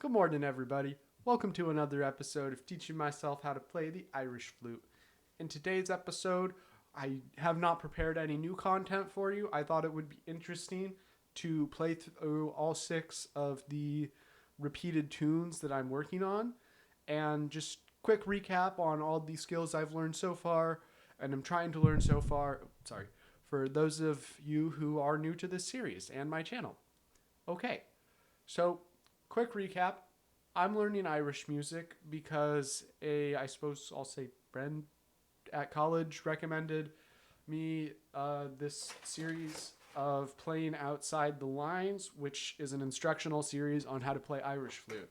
Good morning, everybody. Welcome to another episode of Teaching Myself How to Play the Irish Flute. In today's episode, I have not prepared any new content for you. I thought it would be interesting to play through all 6 of the repeated tunes that I'm working on, and just quick recap on all the skills I've learned so far, and I'm trying to learn so far, for those of you who are new to this series and my channel. Okay, so quick recap. I'm learning Irish music because I suppose I'll say friend at college recommended me this series of Playing Outside the Lines, which is an instructional series on how to play Irish flute.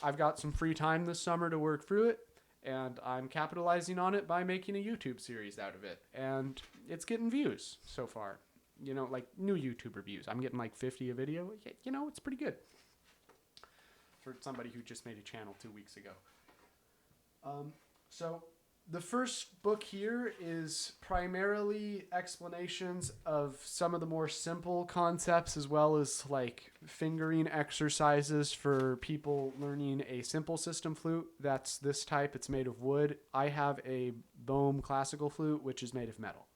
I've got some free time this summer to work through it, and I'm capitalizing on it by making a YouTube series out of it. And it's getting views so far. You know, like new YouTuber views. I'm getting like 50 a video. You know, it's pretty good for somebody who just made a channel 2 weeks ago. So the first book here is primarily explanations of some of the more simple concepts, as well as like fingering exercises for people learning a simple system flute. That's this type. It's made of wood. I have a Bohm classical flute, which is made of metal.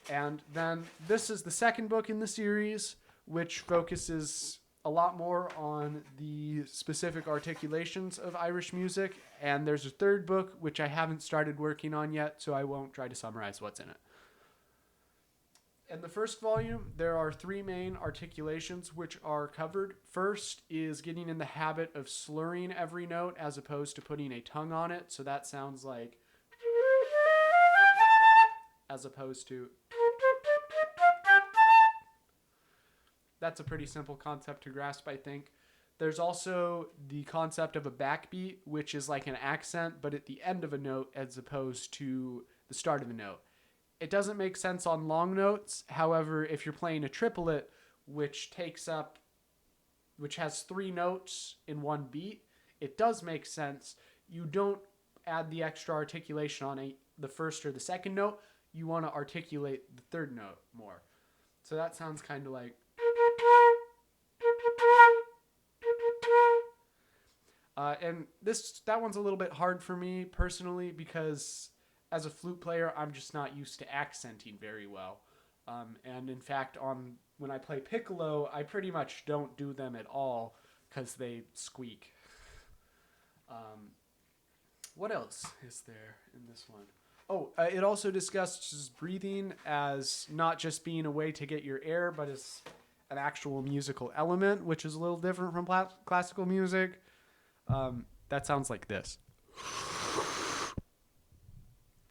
And then this is the second book in the series, which focuses a lot more on the specific articulations of Irish music. And there's a third book, which I haven't started working on yet, so I won't try to summarize what's in it. In the first volume, there are 3 main articulations which are covered. First is getting in the habit of slurring every note as opposed to putting a tongue on it. So that sounds like, as opposed to. That's a pretty simple concept to grasp, I think. There's also the concept of a backbeat, which is like an accent, but at the end of a note as opposed to the start of a note. It doesn't make sense on long notes. However, if you're playing a triplet, which has 3 notes in one beat, it does make sense. You don't add the extra articulation on the first or the second note. You want to articulate the third note more. So that sounds kind of like. And that one's a little bit hard for me personally because as a flute player, I'm just not used to accenting very well. And in fact, when I play piccolo, I pretty much don't do them at all because they squeak. What else is there in this one? Oh, it also discusses breathing as not just being a way to get your air, but as an actual musical element, which is a little different from classical music. That sounds like this,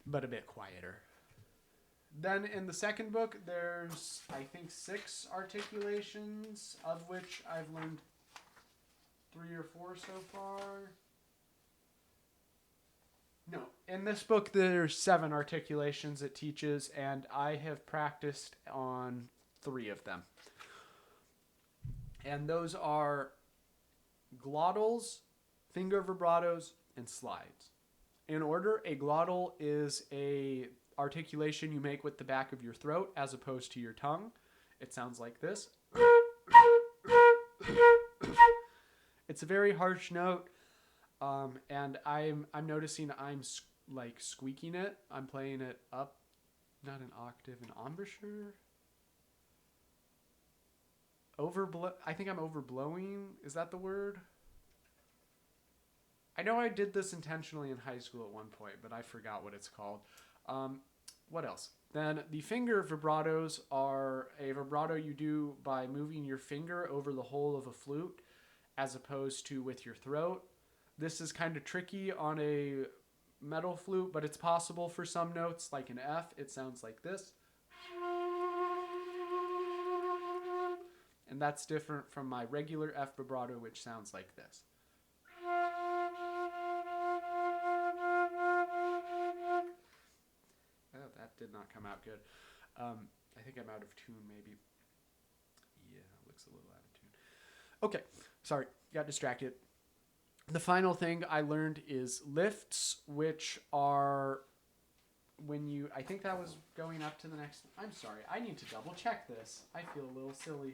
but a bit quieter. Then in the second book, there's, I think, 6 articulations, of which I've learned 3 or 4 so far. No, in this book, there's 7 articulations it teaches, and I have practiced on 3 of them. And those are glottals, finger vibratos, and slides. In order, a glottal is a articulation you make with the back of your throat as opposed to your tongue. It sounds like this. It's a very harsh note, and I'm noticing I'm like squeaking it. I'm playing it up, not an octave, an embouchure. I think I'm overblowing. Is that the word? I know I did this intentionally in high school at one point, but I forgot what it's called. What else? Then the finger vibratos are a vibrato you do by moving your finger over the hole of a flute as opposed to with your throat. This is kind of tricky on a metal flute, but it's possible for some notes, like an F. It sounds like this. And that's different from my regular F vibrato, which sounds like this. Oh, that did not come out good. I think I'm out of tune, maybe. Yeah, it looks a little out of tune. Okay, sorry, got distracted. The final thing I learned is lifts, which are when you, I think that was going up to the next, I'm sorry, I need to double check this. I feel a little silly.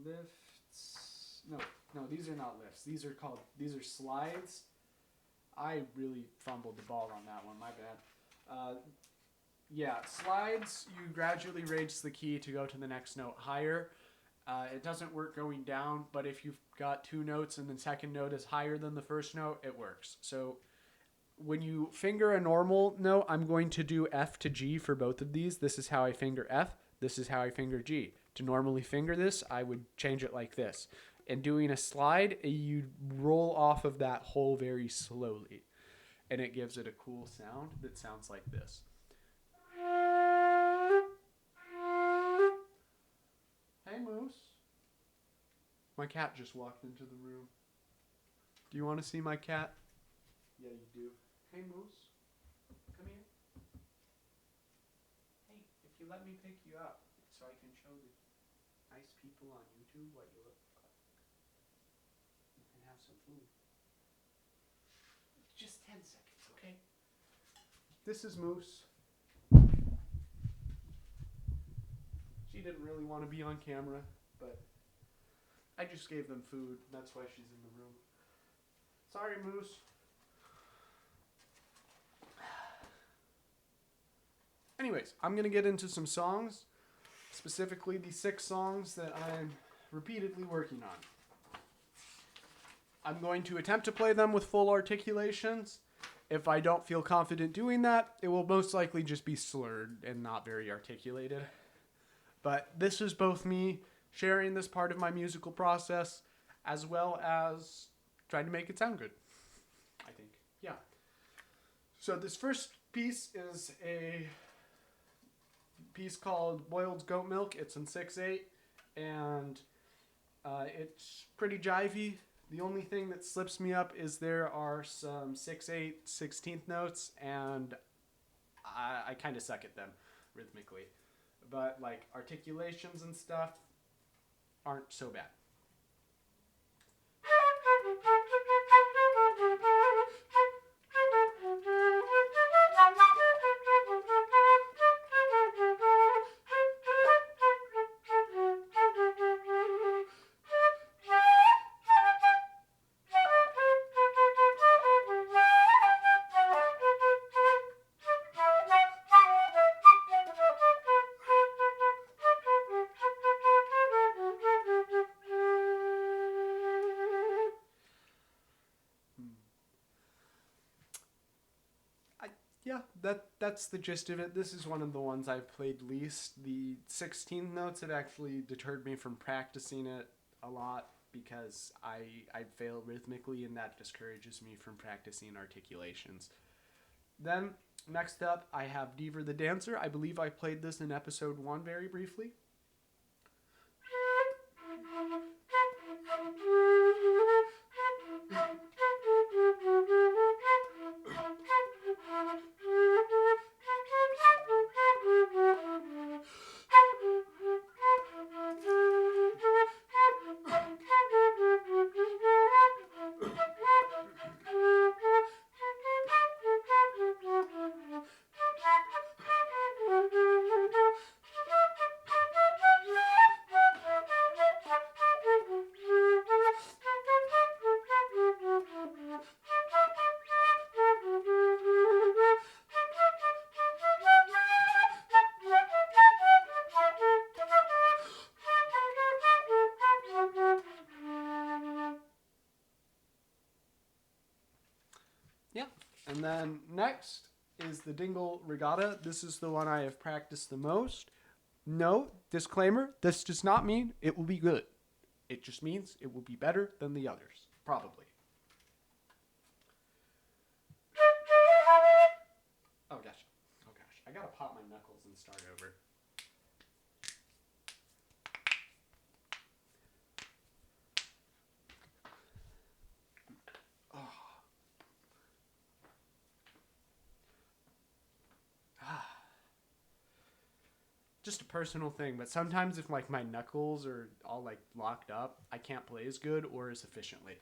lifts. No, these are not lifts. These are slides. I really fumbled the ball on that one. My bad. Yeah, slides. You gradually raise the key to go to the next note higher. It doesn't work going down, but if you've got two notes and the second note is higher than the first note, it works. So when you finger a normal note, I'm going to do F to G for both of these. This is how I finger F. This is how I finger G. To normally finger this, I would change it like this. And doing a slide, you roll off of that hole very slowly. And it gives it a cool sound that sounds like this. Hey, Moose. My cat just walked into the room. Do you want to see my cat? Yeah, you do. Hey, Moose. Come here. Hey, if you let me pick you up so I can show the nice people on YouTube what you look like. You can have some food. Just 10 seconds, okay? This is Moose. She didn't really want to be on camera, but I just gave them food. That's why she's in the room. Sorry, Moose. Anyways, I'm going to get into some songs, specifically the 6 songs that I'm repeatedly working on. I'm going to attempt to play them with full articulations. If I don't feel confident doing that, it will most likely just be slurred and not very articulated. But this is both me sharing this part of my musical process as well as trying to make it sound good, I think. Yeah. So this first piece is a piece called Boiled Goat Milk. It's in 6/8, and it's pretty jivey. The only thing that slips me up is there are some 6/8 16th notes, and I kind of suck at them rhythmically. But like articulations and stuff aren't so bad. Yeah, that's the gist of it. This is one of the ones I've played least. The 16 notes, it actually deterred me from practicing it a lot because I'd fail rhythmically, and that discourages me from practicing articulations. Then, next up, I have Deaver the Dancer. I believe I played this in episode 1 very briefly. Yeah. And then next is the Dingle Regatta. This is the one I have practiced the most. No, disclaimer, this does not mean it will be good. It just means it will be better than the others. Probably. Oh gosh. I gotta pop my knuckles and start over. Just a personal thing, but sometimes if like my knuckles are all like locked up, I can't play as good or as efficiently.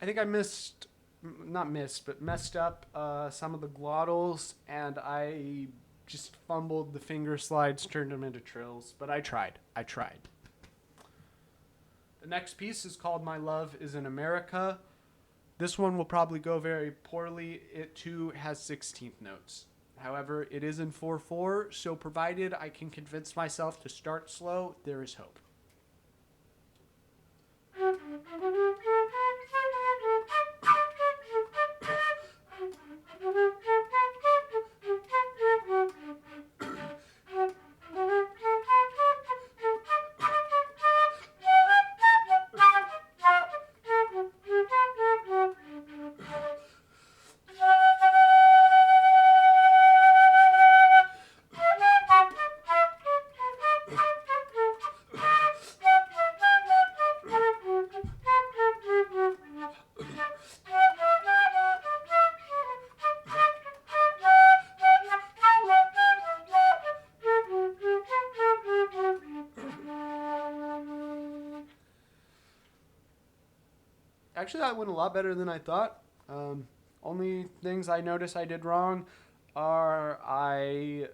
think I messed up some of the glottals, and I just fumbled the finger slides, turned them into trills. But I tried. The next piece is called My Love is in America. This one will probably go very poorly. It too has 16th notes. However, it is in 4/4, so provided I can convince myself to start slow, there is hope. Actually, that went a lot better than I thought. Only things I noticed I did wrong are I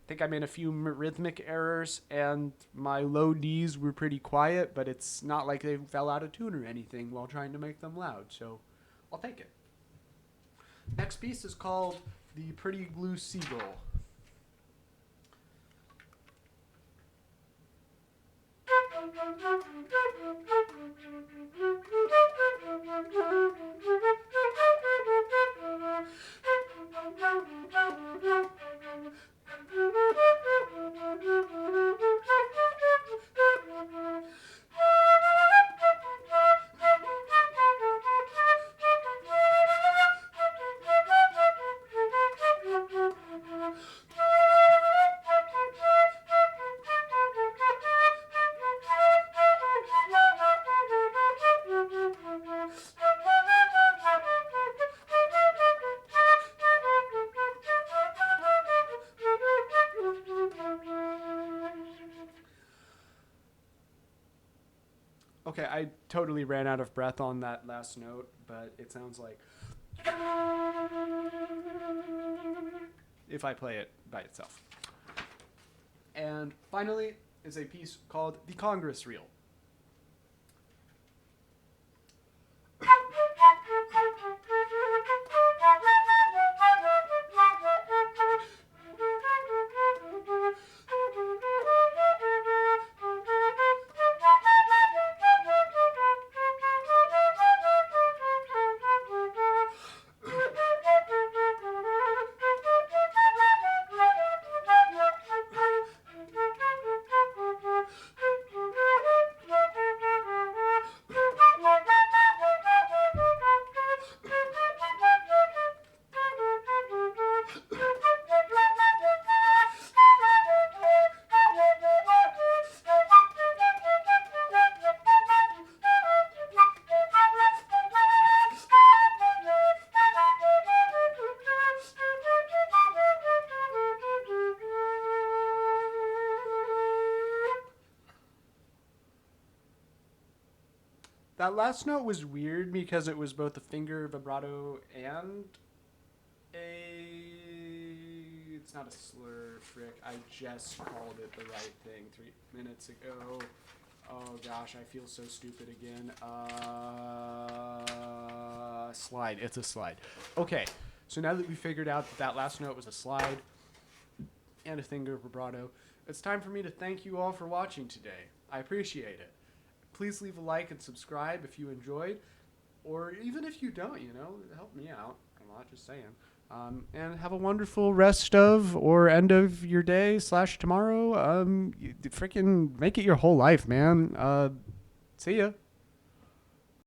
think I made a few rhythmic errors, and my low Ds were pretty quiet, but it's not like they fell out of tune or anything while trying to make them loud, so I'll take it. Next piece is called The Pretty Blue Seagull. Okay, I totally ran out of breath on that last note, but it sounds like if I play it by itself. And finally is a piece called The Congress Reel. That last note was weird because it was both a finger vibrato and it's not a slur, frick. I just called it the right thing 3 minutes ago. Oh gosh, I feel so stupid again. Slide. It's a slide. Okay, so now that we figured out that last note was a slide and a finger vibrato, it's time for me to thank you all for watching today. I appreciate it. Please leave a like and subscribe if you enjoyed, or even if you don't, help me out. I'm not just saying. And have a wonderful rest of or end of your day / tomorrow. Freaking make it your whole life, man. See ya.